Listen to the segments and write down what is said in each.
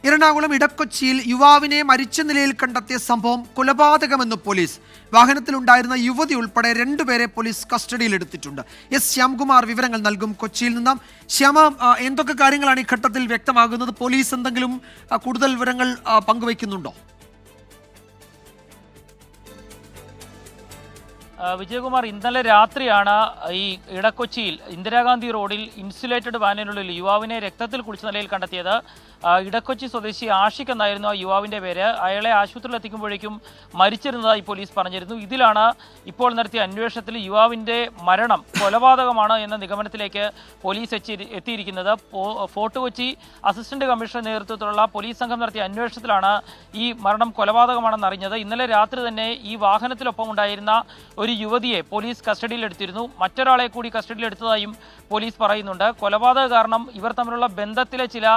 എറണാകുളം ഇടക്കൊച്ചിയിൽ യുവാവിനെ മരിച്ച നിലയിൽ കണ്ടെത്തിയ സംഭവം കൊലപാതകമെന്ന് പോലീസ്. വാഹനത്തിലുണ്ടായിരുന്ന യുവതി ഉൾപ്പെടെ 2 പേരെ പോലീസ് കസ്റ്റഡിയിലെടുത്തിട്ടുണ്ട്. എസ് ശ്യാംകുമാർ വിവരങ്ങൾ നൽകും കൊച്ചിയിൽ നിന്നും. ശ്യാമ, എന്തൊക്കെ കാര്യങ്ങളാണ് ഈ ഘട്ടത്തിൽ വ്യക്തമാകുന്നത്? പോലീസ് എന്തെങ്കിലും കൂടുതൽ വിവരങ്ങൾ പങ്കുവയ്ക്കുന്നുണ്ടോ? വിജയകുമാർ, ഇന്നലെ രാത്രിയാണ് ഈ ഇടക്കൊച്ചിയിൽ ഇന്ദിരാഗാന്ധി റോഡിൽ ഇൻസുലേറ്റഡ് വാനിനുള്ളിൽ യുവാവിനെ രക്തത്തിൽ കുളിച്ച നിലയിൽ കണ്ടെത്തിയത്. ഇടക്കൊച്ചി സ്വദേശി ആഷിഖ് എന്നായിരുന്നു ആ യുവാവിൻ്റെ പേര്. അയാളെ ആശുപത്രിയിൽ എത്തിക്കുമ്പോഴേക്കും മരിച്ചിരുന്നതായി പോലീസ് പറഞ്ഞിരുന്നു. ഇതിലാണ് ഇപ്പോൾ നടത്തിയ അന്വേഷണത്തിൽ യുവാവിൻ്റെ മരണം കൊലപാതകമാണ് എന്ന നിഗമനത്തിലേക്ക് പോലീസ് എത്തിയിരിക്കുന്നത്. ഫോർട്ട് കൊച്ചി അസിസ്റ്റന്റ് കമ്മീഷണർ നേതൃത്വത്തിലുള്ള പോലീസ് സംഘം നടത്തിയ അന്വേഷണത്തിലാണ് ഈ മരണം കൊലപാതകമാണെന്ന് അറിഞ്ഞത്. ഇന്നലെ രാത്രി തന്നെ ഈ വാഹനത്തിലൊപ്പം ഉണ്ടായിരുന്ന ഒരു യുവതിയെ പോലീസ് കസ്റ്റഡിയിലെടുത്തിരുന്നു. മറ്റൊരാളെ കൂടി കസ്റ്റഡിയിലെടുത്തതായും പോലീസ് പറയുന്നുണ്ട്. കൊലപാതക കാരണം ഇവർ തമ്മിലുള്ള ബന്ധത്തിലെ ചില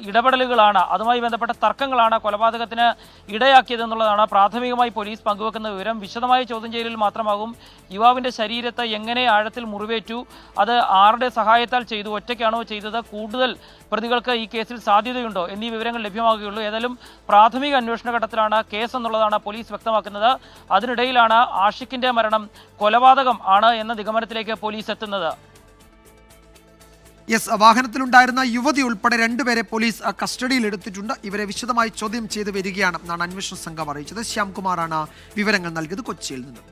ഇടപെടലുകളാണ്, അതുമായി ബന്ധപ്പെട്ട തർക്കങ്ങളാണ് കൊലപാതകത്തിന് ഇടയാക്കിയതെന്നുള്ളതാണ് പ്രാഥമികമായി പോലീസ് പങ്കുവെക്കുന്ന വിവരം. വിശദമായ ചോദ്യം ചെയ്യലിൽ മാത്രമാകും യുവാവിൻ്റെ ശരീരത്തെ എങ്ങനെ ആഴത്തിൽ മുറിവേറ്റു, അത് ആരുടെ സഹായത്താൽ ചെയ്തു, ഒറ്റയ്ക്കാണോ ചെയ്തത്, കൂടുതൽ പ്രതികൾക്ക് ഈ കേസിൽ സാധ്യതയുണ്ടോ എന്നീ വിവരങ്ങൾ ലഭ്യമാകുകയുള്ളൂ. ഏതായാലും പ്രാഥമിക അന്വേഷണ ഘട്ടത്തിലാണ് കേസ് എന്നുള്ളതാണ് പോലീസ് വ്യക്തമാക്കുന്നത്. അതിനിടയിലാണ് ആഷിഖിൻ്റെ മരണം കൊലപാതകം ആണ് എന്ന നിഗമനത്തിലേക്ക് പോലീസ് എത്തുന്നത്. യെസ്, വാഹനത്തിലുണ്ടായിരുന്ന യുവതി ഉൾപ്പെടെ 2 പേരെ പോലീസ് കസ്റ്റഡിയിൽ എടുത്തിട്ടുണ്ട്. ഇവരെ വിശദമായി ചോദ്യം ചെയ്ത് വരികയാണ് എന്നാണ് അന്വേഷണ സംഘം അറിയിച്ചത്. ശ്യാംകുമാറാണ് വിവരങ്ങൾ നൽകിയത് കൊച്ചിയിൽ നിന്ന്.